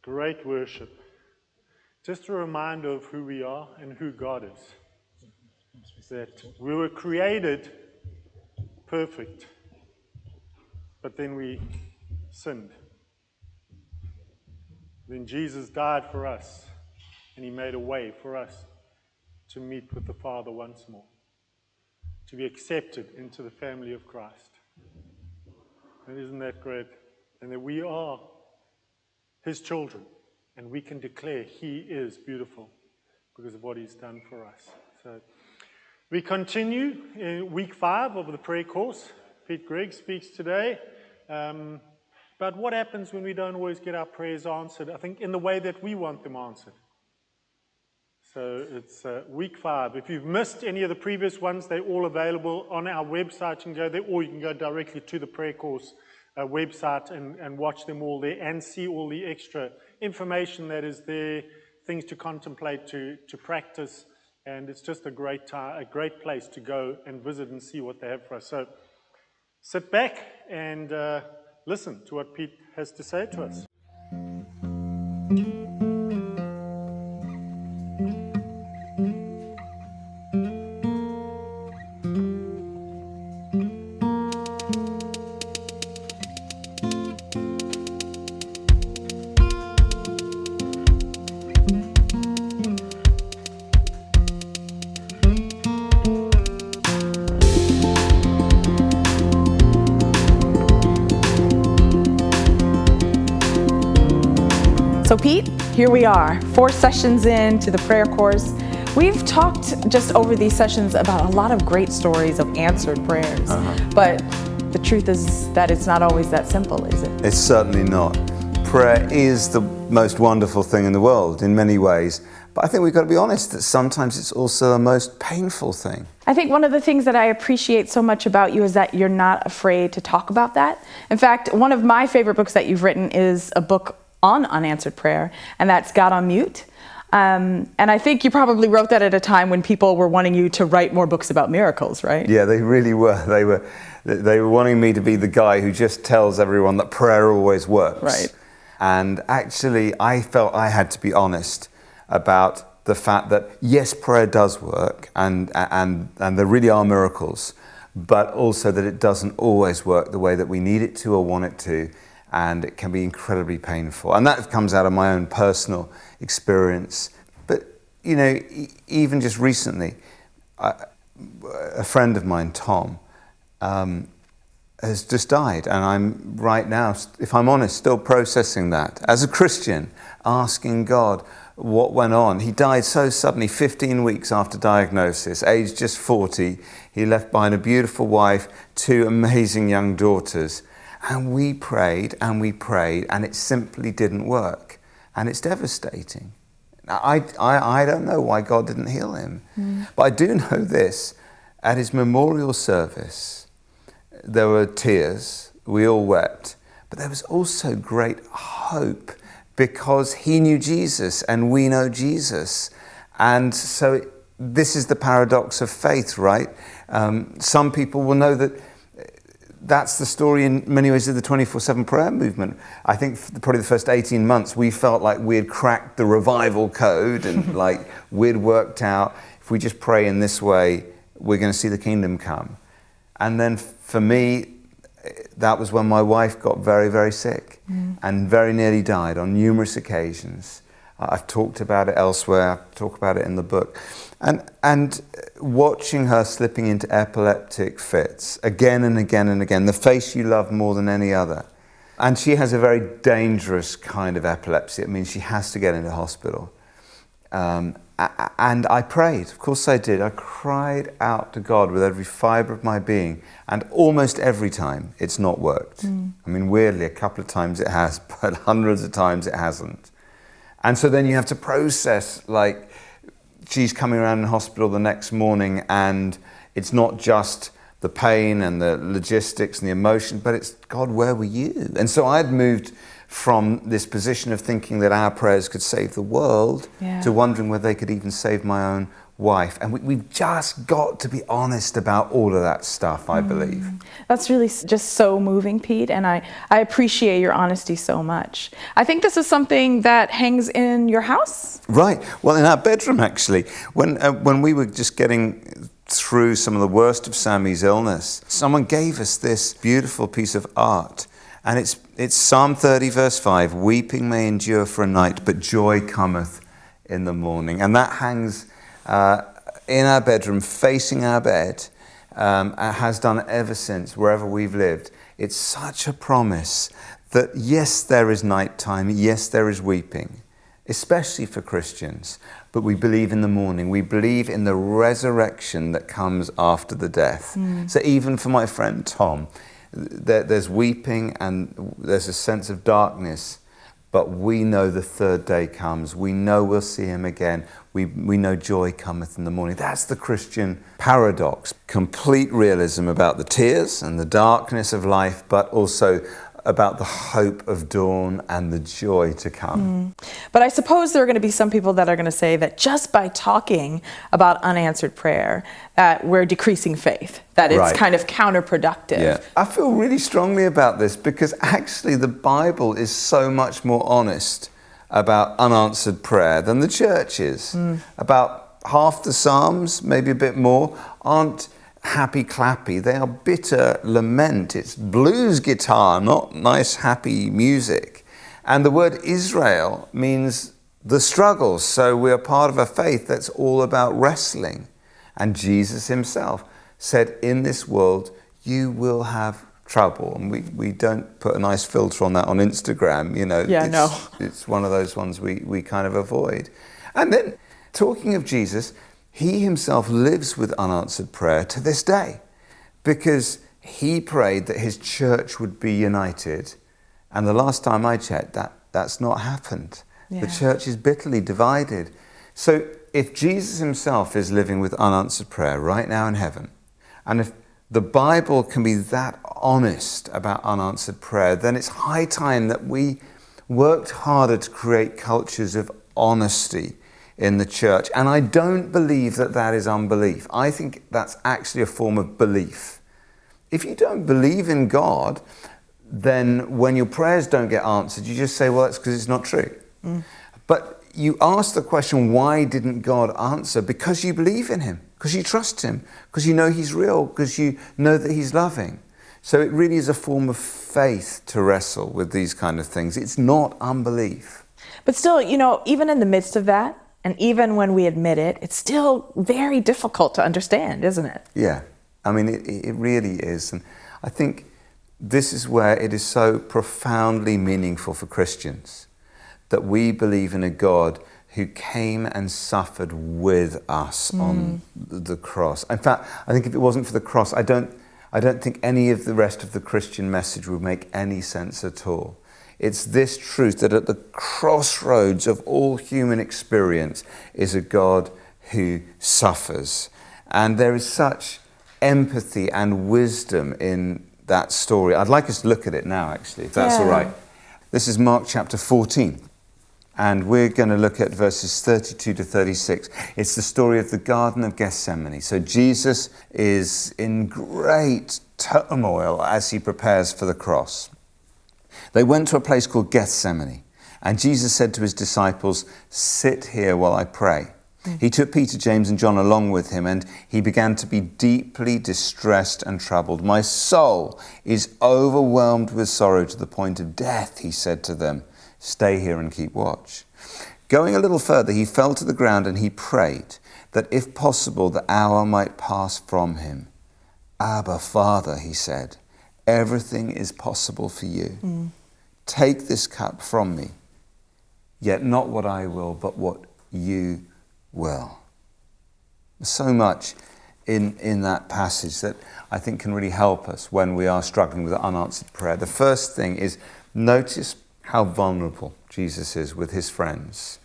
Great worship. Just a reminder of who we are and who God is. That we were created perfect, but then we sinned. Then Jesus died for us, and he made a way for us to meet with the Father once more, to be accepted into the family of Christ. And isn't that great? And that we are his children, and we can declare he is beautiful because of what he's done for us. So we continue in week 5 of the prayer course. Pete Greig speaks today. But what happens when we don't always get our prayers answered, I think, in the way that we want them answered? So it's week 5. If you've missed any of the previous ones, they're all available on our website. You can go there, or you can go directly to the prayer course website and watch them all there and see all the extra information that is there, things to contemplate, to practice. And it's just a great time, a great place to go and visit and see what they have for us. So sit back and listen to what Pete has to say to us. So Pete, here we are, 4 sessions into the prayer course. We've talked just over these sessions about a lot of great stories of answered prayers, but the truth is that it's not always that simple, is it? It's certainly not. Prayer is the most wonderful thing in the world in many ways, but I think we've got to be honest that sometimes it's also the most painful thing. I think one of the things that I appreciate so much about you is that you're not afraid to talk about that. In fact, one of my favorite books that you've written is a book on unanswered prayer, and that's God on Mute. And I think you probably wrote that at a time when people were wanting you to write more books about miracles, right? Yeah, they really were. They were wanting me to be the guy who just tells everyone that prayer always works. Right. And actually, I felt I had to be honest about the fact that yes, prayer does work, and there really are miracles, but also that it doesn't always work the way that we need it to or want it to. And it can be incredibly painful. And that comes out of my own personal experience. But, you know, even just recently, a friend of mine, Tom, has just died. And I'm right now, if I'm honest, still processing that. As a Christian, asking God what went on. He died so suddenly, 15 weeks after diagnosis, aged just 40. He left behind a beautiful wife, 2 amazing young daughters. And we prayed, and it simply didn't work. And it's devastating. Now, I don't know why God didn't heal him. But I do know this. At his memorial service, there were tears. We all wept. But there was also great hope because he knew Jesus, and we know Jesus. And so this is the paradox of faith, right? Some people will know that that's the story in many ways of the 24/7 prayer movement. I think probably the first 18 months we felt like we had cracked the revival code and like we'd worked out if we just pray in this way, we're going to see the kingdom come. And then for me, that was when my wife got very, very sick and very nearly died on numerous occasions. I've talked about it elsewhere, I talk about it in the book. And watching her slipping into epileptic fits again and again and again, the face you love more than any other. And she has a very dangerous kind of epilepsy. It means she has to get into hospital. And I prayed, of course I did. I cried out to God with every fibre of my being. And almost every time it's not worked. I mean, weirdly, a couple of times it has, but hundreds of times it hasn't. And so then you have to process, like, she's coming around in hospital the next morning and it's not just the pain and the logistics and the emotion, but it's, God, where were you? And so I'd moved from this position of thinking that our prayers could save the world to wondering whether they could even save my own wife. And we've just got to be honest about all of that stuff, I believe. That's really just so moving, Pete, and I appreciate your honesty so much. I think this is something that hangs in your house? Right. Well, in our bedroom, actually, when we were just getting through some of the worst of Sammy's illness, someone gave us this beautiful piece of art. And it's Psalm 30, verse 5, weeping may endure for a night, but joy cometh in the morning. And that hangs in our bedroom, facing our bed, has done ever since, wherever we've lived. It's such a promise that, yes, there is nighttime, yes, there is weeping, especially for Christians, but we believe in the morning. We believe in the resurrection that comes after the death. So even for my friend Tom, there's weeping and there's a sense of darkness, but we know the third day comes. We know we'll see him again. We know joy cometh in the morning. That's the Christian paradox. Complete realism about the tears and the darkness of life, but also about the hope of dawn and the joy to come. But I suppose there are going to be some people that are going to say that just by talking about unanswered prayer, that we're decreasing faith, that it's kind of counterproductive. Yeah. I feel really strongly about this because actually the Bible is so much more honest about unanswered prayer than the church is. About half the Psalms, maybe a bit more, aren't happy clappy. They are bitter lament. It's blues guitar, not nice happy music. And the word Israel means the struggles. So we are part of a faith that's all about wrestling. And Jesus himself said, in this world you will have trouble. And we don't put a nice filter on that on Instagram, you know. It's one of those ones we kind of avoid. And then talking of Jesus, he himself lives with unanswered prayer to this day because he prayed that his church would be united. And the last time I checked, that's not happened. The church is bitterly divided. So if Jesus himself is living with unanswered prayer right now in heaven, and if the Bible can be that honest about unanswered prayer, then it's high time that we worked harder to create cultures of honesty in the church. And I don't believe that is unbelief. I think that's actually a form of belief. If you don't believe in God, then when your prayers don't get answered, you just say, well, that's because it's not true. But you ask the question, why didn't God answer? Because you believe in him, because you trust him, because you know he's real, because you know that he's loving. So it really is a form of faith to wrestle with these kind of things. It's not unbelief. But still, you know, even in the midst of that, and even when we admit it, it's still very difficult to understand, isn't it? Yeah, I mean, it really is. And I think this is where it is so profoundly meaningful for Christians that we believe in a God who came and suffered with us on the cross. In fact, I think if it wasn't for the cross, I don't think any of the rest of the Christian message would make any sense at all. It's this truth that at the crossroads of all human experience is a God who suffers. And there is such empathy and wisdom in that story. I'd like us to look at it now, actually, if that's all right. This is Mark chapter 14. And we're going to look at verses 32 to 36. It's the story of the Garden of Gethsemane. So Jesus is in great turmoil as he prepares for the cross. They went to a place called Gethsemane, and Jesus said to his disciples, "Sit here while I pray." He took Peter, James, and John along with him, and he began to be deeply distressed and troubled. "My soul is overwhelmed with sorrow to the point of death," he said to them. "Stay here and keep watch." Going a little further, he fell to the ground and he prayed that if possible the hour might pass from him. "Abba, Father," he said, "everything is possible for you. Take this cup from me, yet not what I will, but what you will." So much in that passage that I think can really help us when we are struggling with unanswered prayer. The first thing is notice how vulnerable Jesus is with his friends.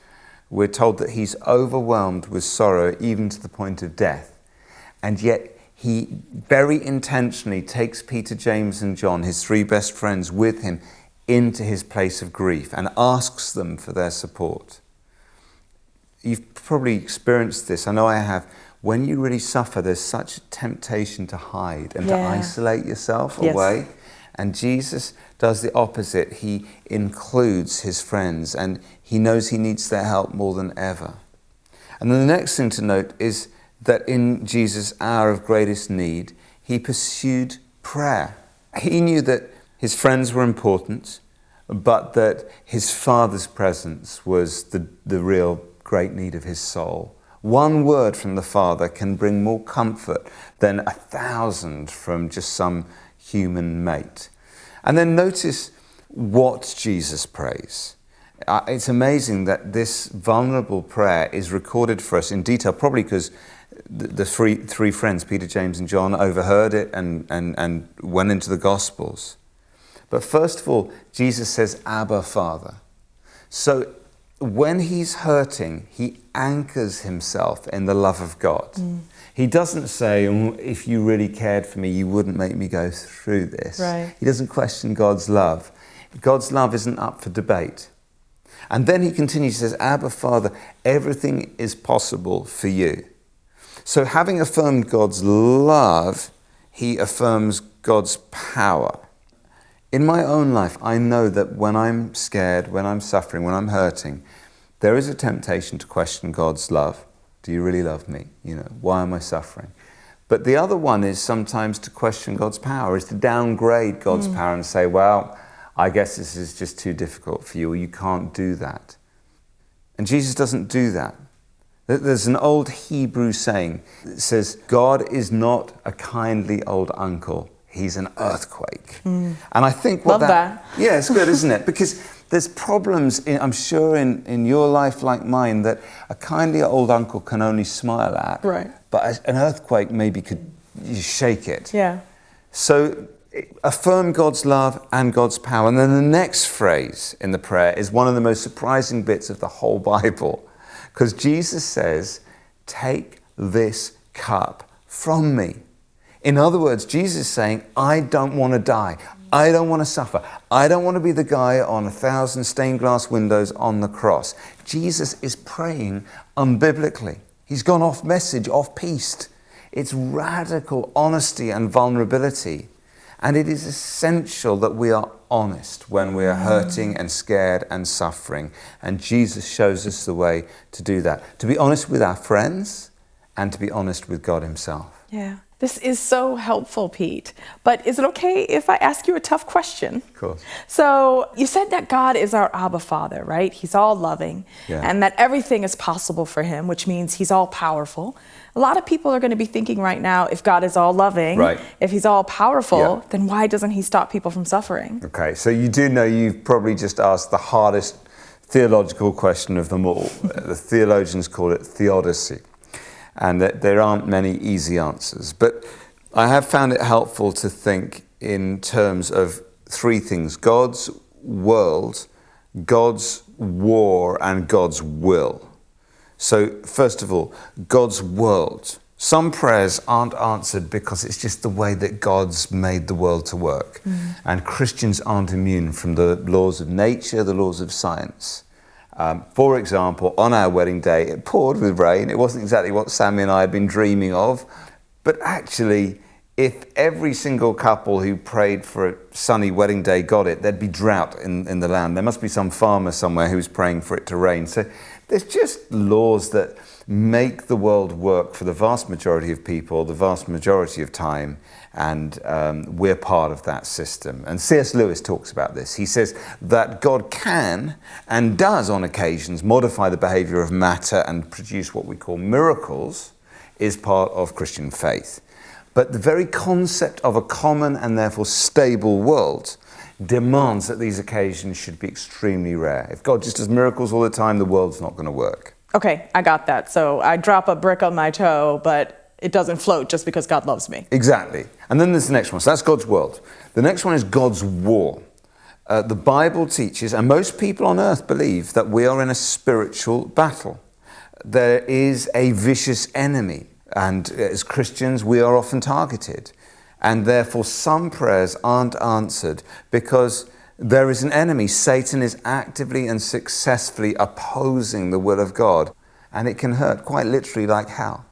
We're told that he's overwhelmed with sorrow even to the point of death. And yet he very intentionally takes Peter, James, and John, his three best friends, with him into his place of grief and asks them for their support. you've probably experienced this, I know I have, when you really suffer, there's such a temptation to hide and to isolate yourself away. And Jesus does the opposite. He includes his friends, and he knows he needs their help more than ever. And then the next thing to note is that in Jesus' hour of greatest need, he pursued prayer. He knew that his friends were important, but that his Father's presence was the real great need of his soul. One word from the Father can bring more comfort than 1,000 from just some human mate. And then notice what Jesus prays. It's amazing that this vulnerable prayer is recorded for us in detail, probably because the three friends, Peter, James, and John, overheard it and went into the Gospels. But first of all, Jesus says, Abba, Father. So when he's hurting, he anchors himself in the love of God. He doesn't say, if you really cared for me, you wouldn't make me go through this. Right. He doesn't question God's love. God's love isn't up for debate. And then he continues, he says, Abba, Father, everything is possible for you. So having affirmed God's love, he affirms God's power. In my own life, I know that when I'm scared, when I'm suffering, when I'm hurting, there is a temptation to question God's love. Do you really love me? Why am I suffering? But the other one is sometimes to question God's power, is to downgrade God's power and say, well, I guess this is just too difficult for you, or you can't do that. And Jesus doesn't do that. There's an old Hebrew saying that says, God is not a kindly old uncle. He's an earthquake. And I think Love that. Yeah, it's good, isn't it? Because there's problems, I'm sure, in your life like mine, that a kindly old uncle can only smile at. Right. But an earthquake maybe could shake it. Yeah. So affirm God's love and God's power. And then the next phrase in the prayer is one of the most surprising bits of the whole Bible. Because Jesus says, take this cup from me. In other words, Jesus is saying, I don't want to die. I don't want to suffer. I don't want to be the guy on 1,000 stained glass windows on the cross. Jesus is praying unbiblically. He's gone off message, off piste. It's radical honesty and vulnerability. And it is essential that we are honest when we are hurting and scared and suffering. And Jesus shows us the way to do that. To be honest with our friends and to be honest with God himself. Yeah. This is so helpful, Pete. But is it okay if I ask you a tough question? Of course. So you said that God is our Abba Father, right? He's all loving, and that everything is possible for him, which means he's all powerful. A lot of people are going to be thinking right now, if God is all loving, if he's all powerful, then why doesn't he stop people from suffering? Okay, so you do know you've probably just asked the hardest theological question of them all. The theologians call it theodicy. And that there aren't many easy answers. But I have found it helpful to think in terms of three things: God's world, God's war, and God's will. So first of all, God's world. Some prayers aren't answered because it's just the way that God's made the world to work. And Christians aren't immune from the laws of nature, the laws of science. For example, on our wedding day, it poured with rain. It wasn't exactly what Sammy and I had been dreaming of. But actually, if every single couple who prayed for a sunny wedding day got it, there'd be drought in the land. There must be some farmer somewhere who's praying for it to rain. So there's just laws that make the world work for the vast majority of people, the vast majority of time. And we're part of that system. And C.S. Lewis talks about this. He says that God can and does on occasions modify the behavior of matter and produce what we call miracles is part of Christian faith. But the very concept of a common and therefore stable world demands that these occasions should be extremely rare. If God just does miracles all the time, the world's not going to work. Okay, I got that. So I drop a brick on my toe, but it doesn't float just because God loves me. Exactly. And then there's the next one. So that's God's world. The next one is God's war. The Bible teaches, and most people on earth believe, that we are in a spiritual battle. There is a vicious enemy. And as Christians, we are often targeted. And therefore, some prayers aren't answered because there is an enemy. Satan is actively and successfully opposing the will of God. and it can hurt quite literally like hell.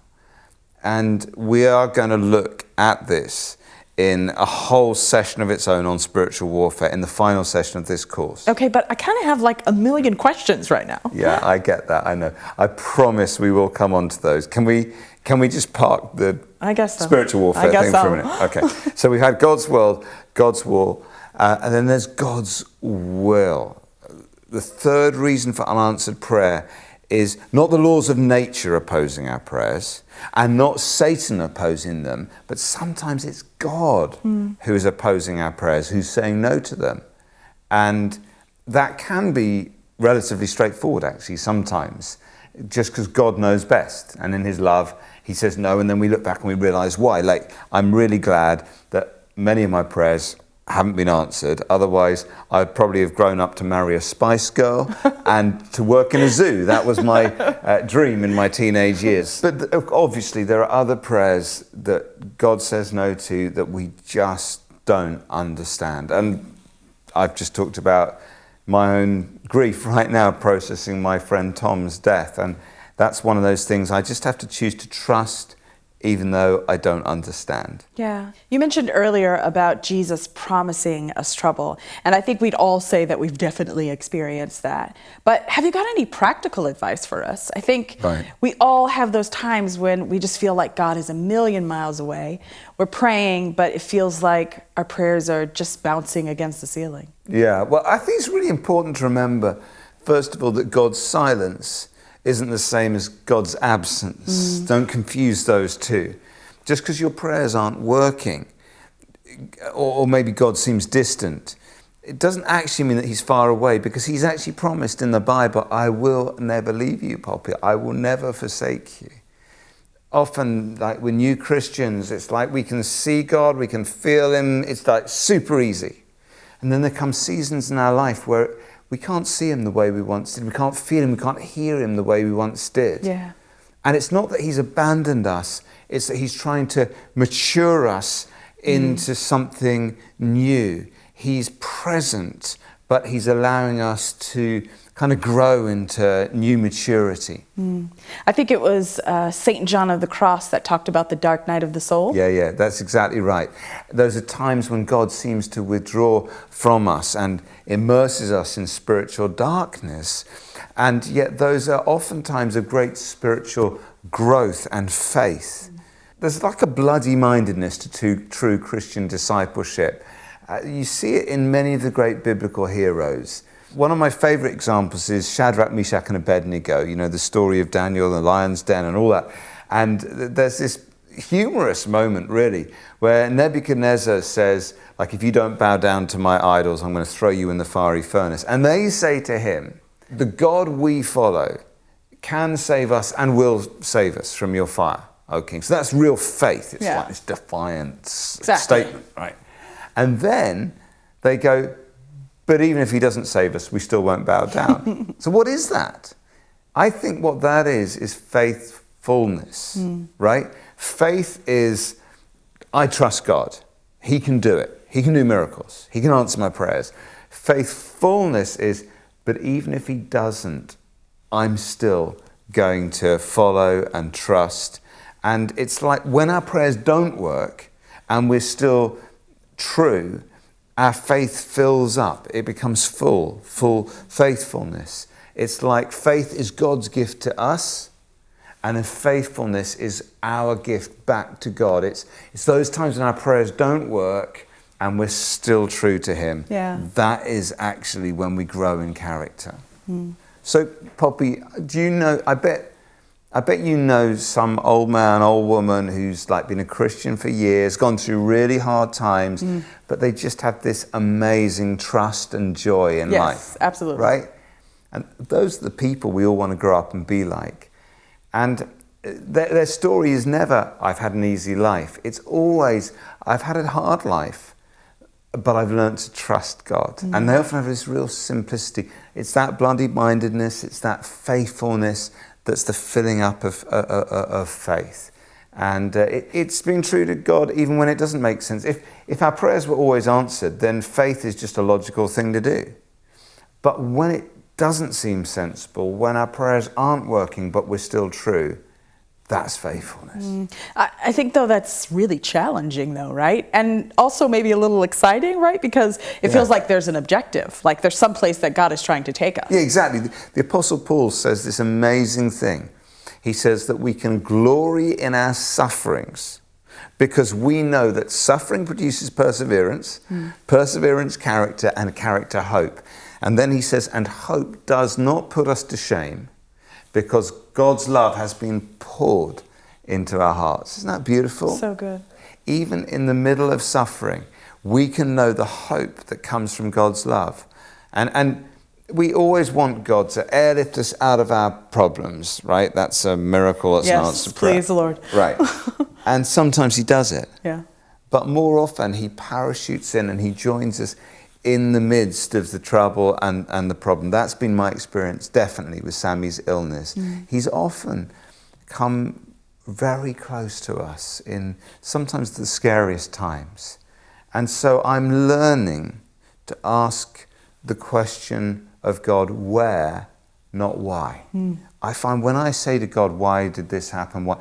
And we are going to look at this in a whole session of its own on spiritual warfare in the final session of this course. Okay, but I kind of have like a million questions right now. Yeah, I get that, I know. I promise we will come on to those. Can we just park the I guess so. spiritual warfare thing so. for a minute? Okay, so we've had God's world, God's war, and then there's God's will. The third reason for unanswered prayer is not the laws of nature opposing our prayers and not Satan opposing them, but sometimes it's God who is opposing our prayers, who's saying no to them. And that can be relatively straightforward, actually, sometimes, just because God knows best. And in his love, he says no, and then we look back and we realize why. Like, I'm really glad that many of my prayers haven't been answered. Otherwise, I'd probably have grown up to marry a Spice Girl and to work in a zoo. That was my dream in my teenage years. But obviously, there are other prayers that God says no to that we just don't understand. And I've just talked about my own grief right now, processing my friend Tom's death. And that's one of those things I just have to choose to trust, even though I don't understand. Yeah. You mentioned earlier about Jesus promising us trouble, and I think we'd all say that we've definitely experienced that. But have you got any practical advice for us? I think we all have those times when we just feel like God is a million miles away. We're praying, but it feels like our prayers are just bouncing against the ceiling. Yeah, well, I think it's really important to remember, first of all, that God's silence isn't the same as God's absence. Don't confuse those two. Just because your prayers aren't working, or maybe God seems distant, it doesn't actually mean that he's far away, because he's actually promised in the Bible, I will never leave you, Poppy. I will never forsake you. Often, like with new Christians, it's like we can see God, we can feel him, it's like super easy. And then there come seasons in our life where we can't see him the way we once did. We can't feel him. We can't hear him the way we once did. Yeah. And it's not that he's abandoned us. It's that he's trying to mature us into something new. He's present, but he's allowing us to kind of grow into new maturity. I think it was St. John of the Cross that talked about the dark night of the soul. Yeah, that's exactly right. Those are times when God seems to withdraw from us and immerses us in spiritual darkness. And yet those are oftentimes of great spiritual growth and faith. There's like a bloody-mindedness to true Christian discipleship. You see it in many of the great biblical heroes. One of my favorite examples is Shadrach, Meshach, and Abednego, you know, the story of Daniel, the lion's den and all that. And there's this humorous moment, really, where Nebuchadnezzar says, like, if you don't bow down to my idols, I'm going to throw you in the fiery furnace. And they say to him, the God we follow can save us and will save us from your fire, O king. So that's real faith. It's like this defiant statement, right? And then they go, but even if he doesn't save us, we still won't bow down. So what is that? I think what that is faithfulness, right? Faith is, I trust God. He can do it. He can do miracles. He can answer my prayers. Faithfulness is, but even if he doesn't, I'm still going to follow and trust. And it's like when our prayers don't work and we're still true, our faith fills up. It becomes full faithfulness. It's like faith is God's gift to us, and then faithfulness is our gift back to God. It's those times when our prayers don't work and we're still true to him. Yeah. That is actually when we grow in character. So, Poppy, do you know, I bet you know some old man, old woman who's like been a Christian for years, gone through really hard times, but they just have this amazing trust and joy in life. Yes, absolutely. Right? And those are the people we all want to grow up and be like. And their story is never, I've had an easy life. It's always, I've had a hard life, but I've learned to trust God. And they often have this real simplicity. It's that bloody-mindedness, it's that faithfulness, that's the filling up of faith. And it's been true to God even when it doesn't make sense. If our prayers were always answered, then faith is just a logical thing to do. But when it doesn't seem sensible, when our prayers aren't working but we're still true, that's faithfulness. I think, though, that's really challenging, though, right? And also maybe a little exciting, right? Because it feels like there's an objective, like there's some place that God is trying to take us. Yeah, exactly. The Apostle Paul says this amazing thing. He says that we can glory in our sufferings because we know that suffering produces perseverance, perseverance, character, and character, hope. And then he says, and hope does not put us to shame, because God's love has been poured into our hearts. Isn't that beautiful? So good. Even in the middle of suffering, we can know the hope that comes from God's love. And we always want God to airlift us out of our problems, right? That's a miracle. That's an answer to prayer. Please, Lord. Right. And sometimes he does it. Yeah. But more often he parachutes in and he joins us in the midst of the trouble and the problem. That's been my experience, definitely, with Sammy's illness. He's often come very close to us in sometimes the scariest times. And so I'm learning to ask the question of God, where, not why. I find when I say to God, why did this happen? Why?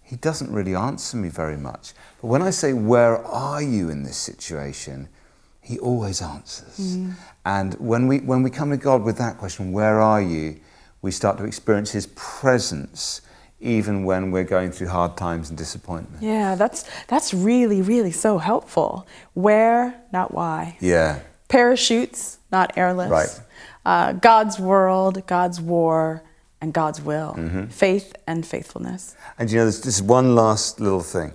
He doesn't really answer me very much. But when I say, where are you in this situation? He always answers. And when we come to God with that question, where are you? We start to experience his presence even when we're going through hard times and disappointment. Yeah, that's really, really so helpful. Where, not why. Yeah. Parachutes, not airlifts. Right. God's world, God's war, and God's will. Faith and faithfulness. And you know, there's this one last little thing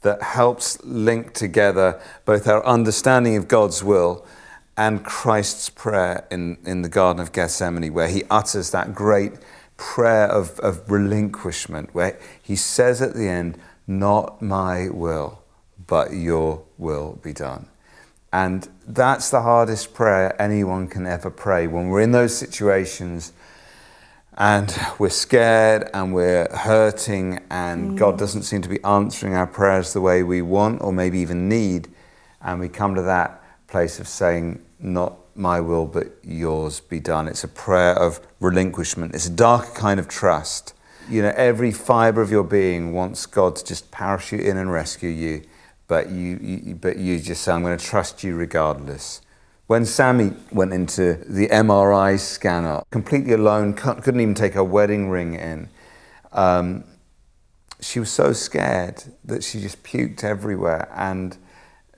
that helps link together both our understanding of God's will and Christ's prayer in the Garden of Gethsemane, where he utters that great prayer of relinquishment, where he says at the end, not my will, but your will be done. And that's the hardest prayer anyone can ever pray. When we're in those situations and we're scared and we're hurting and God doesn't seem to be answering our prayers the way we want or maybe even need, and we come to that place of saying, not my will but yours be done. It's a prayer of relinquishment. It's a darker kind of trust. You know, every fiber of your being wants God to just parachute in and rescue you, but you just say, I'm going to trust you regardless. When Sammy went into the MRI scanner, completely alone, couldn't even take her wedding ring in, she was so scared that she just puked everywhere. And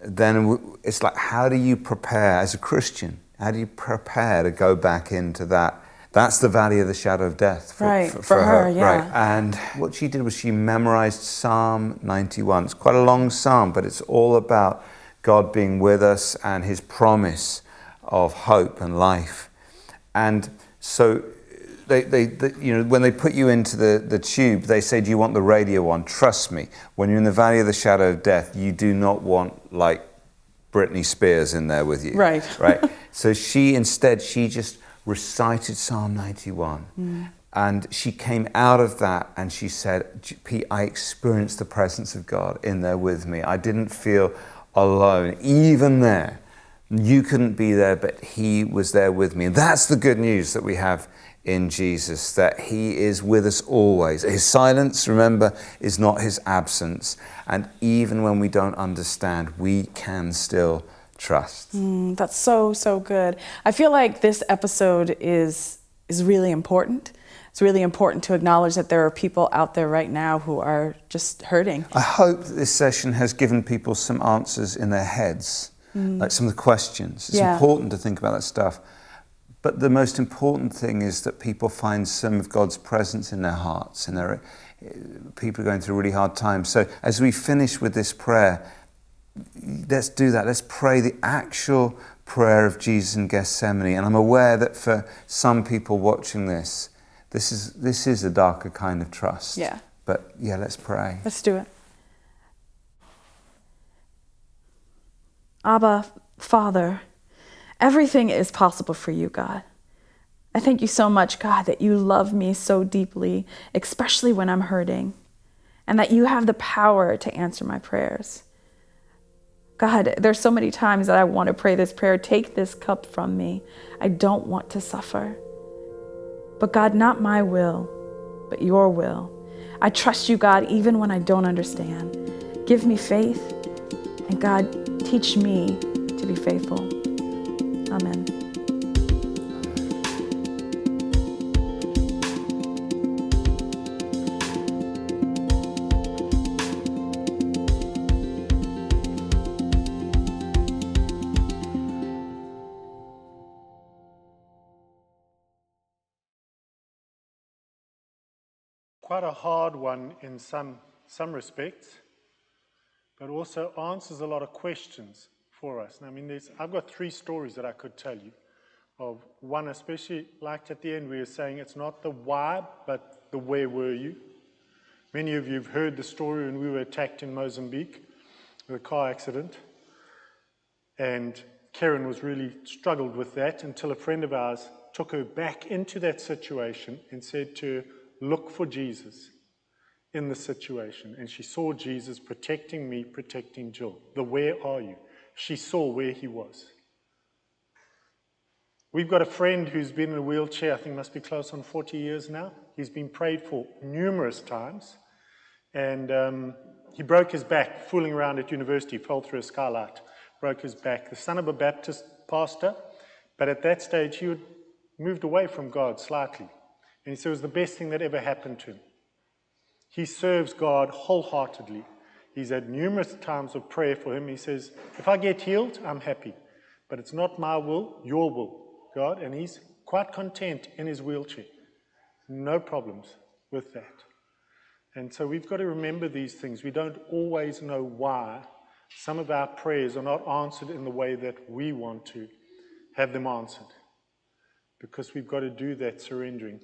then it's like, how do you prepare as a Christian? How do you prepare to go back into that? That's the valley of the shadow of death for her. Yeah. Right. And what she did was she memorized Psalm 91. It's quite a long psalm, but it's all about God being with us and his promise of hope and life. And so they you know, when they put you into the tube, they say, do you want the radio on? Trust me, when you're in the valley of the shadow of death, you do not want like Britney Spears in there with you. Right. Right. So she just recited Psalm 91. And she came out of that and she said, Pete, I experienced the presence of God in there with me. I didn't feel alone. Even there, you couldn't be there, but he was there with me. And that's the good news that we have in Jesus, that he is with us always. His silence, remember, is not his absence. And even when we don't understand, we can still trust. That's so, so good. I feel like this episode is really important. It's really important to acknowledge that there are people out there right now who are just hurting. I hope that this session has given people some answers in their heads, like some of the questions. It's important to think about that stuff. But the most important thing is that people find some of God's presence in their hearts, and people are going through really hard times. So as we finish with this prayer, let's do that. Let's pray the actual prayer of Jesus in Gethsemane. And I'm aware that for some people watching this is a darker kind of trust. Yeah. But yeah, let's pray. Let's do it. Abba, Father, everything is possible for you, God. I thank you so much, God, that you love me so deeply, especially when I'm hurting, and that you have the power to answer my prayers. God, there's so many times that I want to pray this prayer, take this cup from me. I don't want to suffer. But God, not my will, but your will. I trust you, God, even when I don't understand. Give me faith, and God, teach me to be faithful. Amen. Quite a hard one in some respects, but also answers a lot of questions for us. And I mean, I've got 3 stories that I could tell you of one, especially like at the end, we were saying it's not the why, but the where were you. Many of you have heard the story when we were attacked in Mozambique with a car accident. And Karen was really struggled with that until a friend of ours took her back into that situation and said to her, look for Jesus in the situation. And she saw Jesus protecting me, protecting Jill. The where are you? She saw where he was. We've got a friend who's been in a wheelchair, I think must be close on 40 years now. He's been prayed for numerous times. And he broke his back fooling around at university, fell through a skylight, broke his back. The son of a Baptist pastor, but at that stage he had moved away from God slightly. And he said it was the best thing that ever happened to him. He serves God wholeheartedly. He's had numerous times of prayer for him. He says, if I get healed, I'm happy. But it's not my will, your will, God. And he's quite content in his wheelchair. No problems with that. And so we've got to remember these things. We don't always know why some of our prayers are not answered in the way that we want to have them answered. Because we've got to do that surrendering.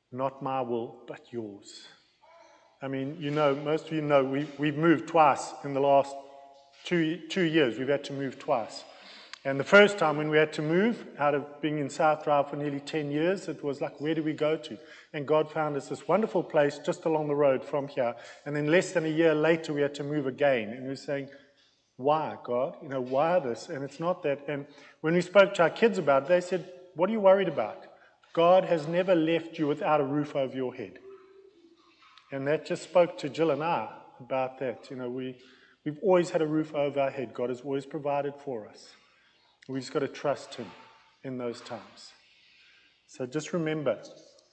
Not my will, but yours. I mean, you know, most of you know we've moved twice in the last two years. We've had to move twice. And the first time when we had to move, out of being in South Drive for nearly 10 years, it was like, where do we go to? And God found us this wonderful place just along the road from here. And then less than a year later, we had to move again. And we were saying, why, God? You know, why this? And it's not that. And when we spoke to our kids about it, they said, what are you worried about? God has never left you without a roof over your head. And that just spoke to Jill and I about that. You know, we've always had a roof over our head. God has always provided for us. We've just got to trust him in those times. So just remember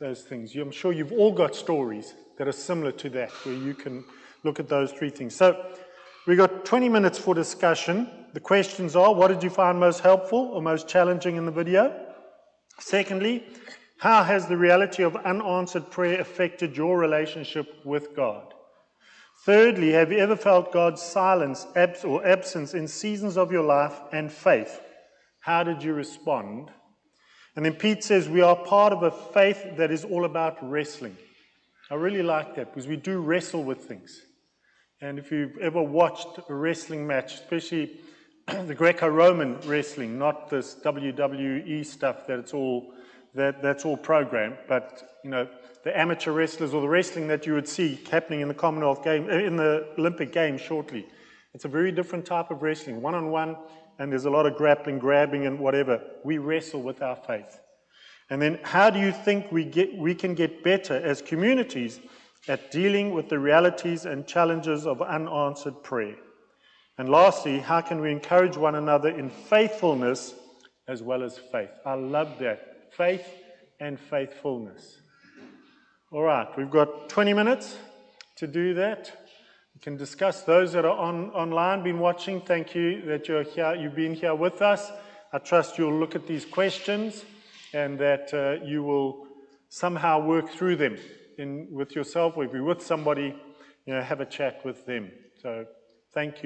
those things. I'm sure you've all got stories that are similar to that, where you can look at those 3 things. So we've got 20 minutes for discussion. The questions are, what did you find most helpful or most challenging in the video? Secondly, how has the reality of unanswered prayer affected your relationship with God? Thirdly, have you ever felt God's silence or absence in seasons of your life and faith? How did you respond? And then Pete says we are part of a faith that is all about wrestling. I really like that because we do wrestle with things. And if you've ever watched a wrestling match, especially the Greco-Roman wrestling, not this WWE stuff that's all programmed, but you know, the amateur wrestlers or the wrestling that you would see happening in the Commonwealth game, in the Olympic Games shortly. It's a very different type of wrestling, one-on-one, and there's a lot of grappling, grabbing, and whatever. We wrestle with our faith. And then how do you think we can get better as communities at dealing with the realities and challenges of unanswered prayer? And lastly, how can we encourage one another in faithfulness as well as faith? I love that. Faith and faithfulness. All right, we've got 20 minutes to do that. We can discuss. Those that are online, been watching, thank you that you're here. You've been here with us. I trust you'll look at these questions and that you will somehow work through them with yourself, or if you're with somebody, you know, have a chat with them. So thank you.